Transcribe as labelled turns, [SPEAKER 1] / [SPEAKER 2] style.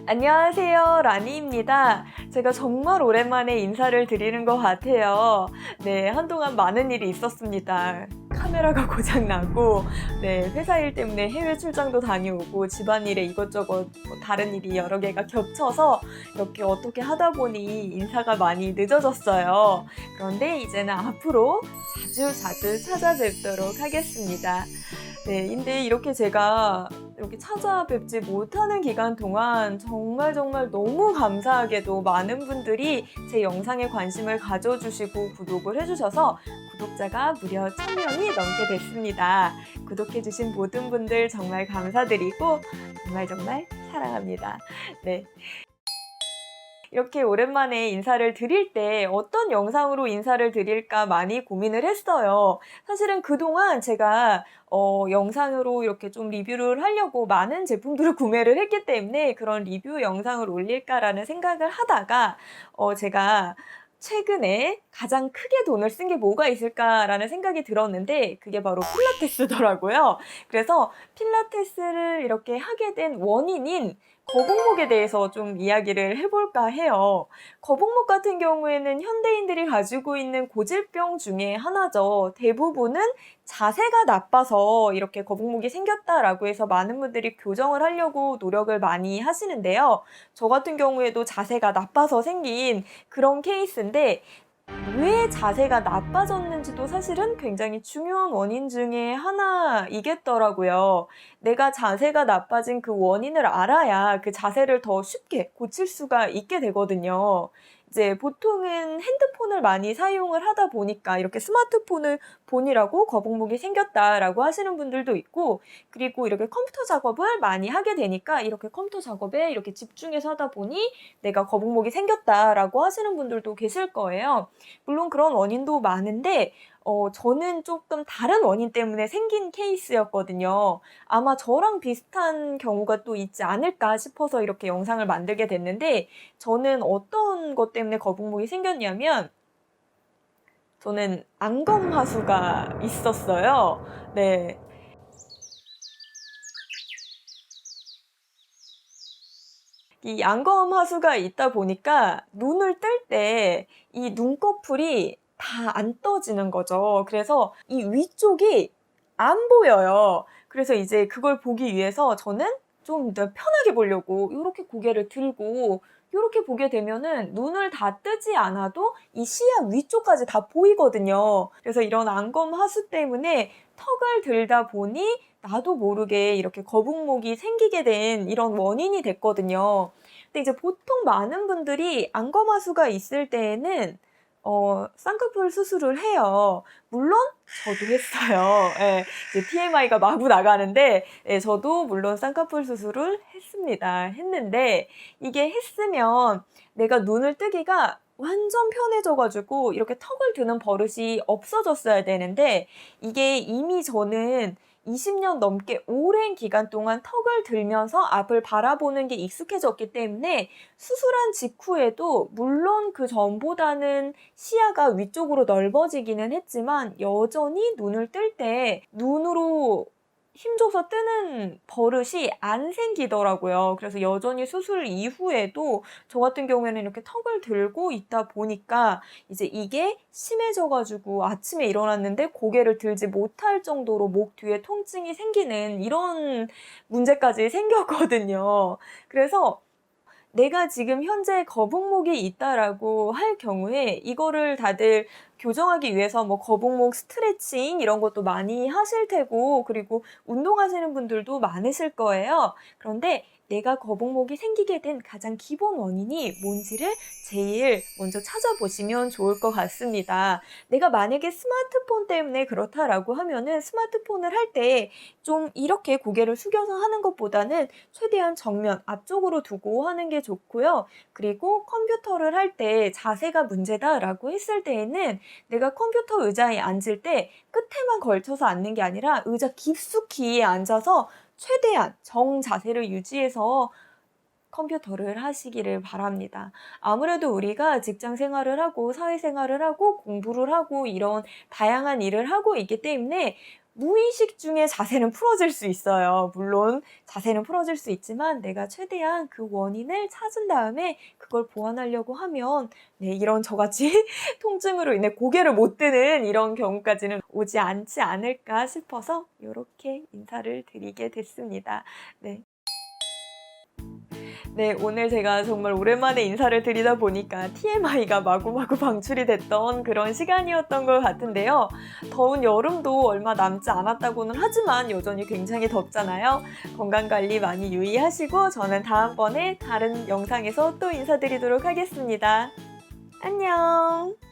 [SPEAKER 1] 안녕하세요, 라니입니다. 제가 정말 오랜만에 인사를 드리는 것 같아요. 네, 한동안 많은 일이 있었습니다. 카메라가 고장나고, 네, 회사 일 때문에 해외 출장도 다녀오고, 집안일에 이것저것 다른 일이 여러 개가 겹쳐서 이렇게 어떻게 하다 보니 인사가 많이 늦어졌어요. 그런데 이제는 앞으로 자주 찾아뵙도록 하겠습니다. 네, 근데 이렇게 제가 이렇게 찾아뵙지 못하는 기간 동안 정말 너무 감사하게도 많은 분들이 제 영상에 관심을 가져주시고 구독을 해주셔서 구독자가 무려 1000명이 넘게 됐습니다. 구독해주신 모든 분들 정말 감사드리고 정말 사랑합니다. 네. 이렇게 오랜만에 인사를 드릴 때 어떤 영상으로 인사를 드릴까 많이 고민을 했어요. 사실은 그동안 제가 영상으로 이렇게 좀 리뷰를 하려고 많은 제품들을 구매를 했기 때문에 그런 리뷰 영상을 올릴까라는 생각을 하다가 제가 최근에 가장 크게 돈을 쓴 게 뭐가 있을까라는 생각이 들었는데 그게 바로 필라테스더라고요. 그래서 필라테스를 이렇게 하게 된 원인인 거북목에 대해서 좀 이야기를 해볼까 해요. 거북목 같은 경우에는 현대인들이 가지고 있는 고질병 중에 하나죠. 대부분은 자세가 나빠서 이렇게 거북목이 생겼다라고 해서 많은 분들이 교정을 하려고 노력을 많이 하시는데요. 저 같은 경우에도 자세가 나빠서 생긴 그런 케이스인데 왜 자세가 나빠졌는지도 사실은 굉장히 중요한 원인 중에 하나이겠더라고요. 내가 자세가 나빠진 그 원인을 알아야 그 자세를 더 쉽게 고칠 수가 있게 되거든요. 이제 보통은 핸드폰을 많이 사용을 하다 보니까 이렇게 스마트폰을 보느라고 거북목이 생겼다라고 하시는 분들도 있고, 그리고 이렇게 컴퓨터 작업을 많이 하게 되니까 이렇게 컴퓨터 작업에 이렇게 집중해서 하다 보니 내가 거북목이 생겼다라고 하시는 분들도 계실 거예요. 물론 그런 원인도 많은데 저는 조금 다른 원인 때문에 생긴 케이스였거든요. 아마 저랑 비슷한 경우가 또 있지 않을까 싶어서 이렇게 영상을 만들게 됐는데, 저는 어떤 것 때문에 거북목이 생겼냐면 저는 안검하수가 있었어요. 네. 이 안검하수가 있다 보니까 눈을 뜰 때 이 눈꺼풀이 다 안 떠지는 거죠. 그래서 이 위쪽이 안 보여요. 그래서 이제 그걸 보기 위해서 저는 좀 더 편하게 보려고 요렇게 고개를 들고 요렇게 보게 되면은 눈을 다 뜨지 않아도 이 시야 위쪽까지 다 보이거든요. 그래서 이런 안검하수 때문에 턱을 들다 보니 나도 모르게 이렇게 거북목이 생기게 된 이런 원인이 됐거든요. 근데 이제 보통 많은 분들이 안검하수가 있을 때에는 쌍꺼풀 수술을 해요. 물론 저도 했어요. 예. 이제 TMI가 마구 나가는데 예, 저도 물론 쌍꺼풀 수술을 했습니다. 했는데 이게 했으면 내가 눈을 뜨기가 완전 편해져 가지고 이렇게 턱을 드는 버릇이 없어졌어야 되는데, 이게 이미 저는 20년 넘게 오랜 기간 동안 턱을 들면서 앞을 바라보는 게 익숙해졌기 때문에 수술한 직후에도 물론 그 전보다는 시야가 위쪽으로 넓어지기는 했지만 여전히 눈을 뜰 때 눈으로 힘줘서 뜨는 버릇이 안 생기더라고요. 그래서 여전히 수술 이후에도 저 같은 경우에는 이렇게 턱을 들고 있다 보니까 이제 이게 심해져 가지고 아침에 일어났는데 고개를 들지 못할 정도로 목 뒤에 통증이 생기는 이런 문제까지 생겼거든요. 그래서 내가 지금 현재 거북목이 있다라고 할 경우에 이거를 다들 교정하기 위해서 뭐 거북목 스트레칭 이런 것도 많이 하실 테고, 그리고 운동하시는 분들도 많으실 거예요. 그런데 내가 거북목이 생기게 된 가장 기본 원인이 뭔지를 제일 먼저 찾아보시면 좋을 것 같습니다. 내가 만약에 스마트폰 때문에 그렇다라고 하면은 스마트폰을 할 때 좀 이렇게 고개를 숙여서 하는 것보다는 최대한 정면 앞쪽으로 두고 하는 게 좋고요. 그리고 컴퓨터를 할 때 자세가 문제다라고 했을 때에는 내가 컴퓨터 의자에 앉을 때 끝에만 걸쳐서 앉는 게 아니라 의자 깊숙이 앉아서 최대한 정 자세를 유지해서 컴퓨터를 하시기를 바랍니다. 아무래도 우리가 직장 생활을 하고 사회 생활을 하고 공부를 하고 이런 다양한 일을 하고 있기 때문에 무의식 중에 자세는 풀어질 수 있어요. 물론 자세는 풀어질 수 있지만 내가 최대한 그 원인을 찾은 다음에 그걸 보완하려고 하면 네, 이런 저같이 통증으로 인해 고개를 못 드는 이런 경우까지는 오지 않지 않을까 싶어서 이렇게 인사를 드리게 됐습니다. 네. 네, 오늘 제가 정말 오랜만에 인사를 드리다 보니까 TMI가 마구마구 방출이 됐던 그런 시간이었던 것 같은데요. 더운 여름도 얼마 남지 않았다고는 하지만 여전히 굉장히 덥잖아요. 건강관리 많이 유의하시고 저는 다음번에 다른 영상에서 또 인사드리도록 하겠습니다. 안녕!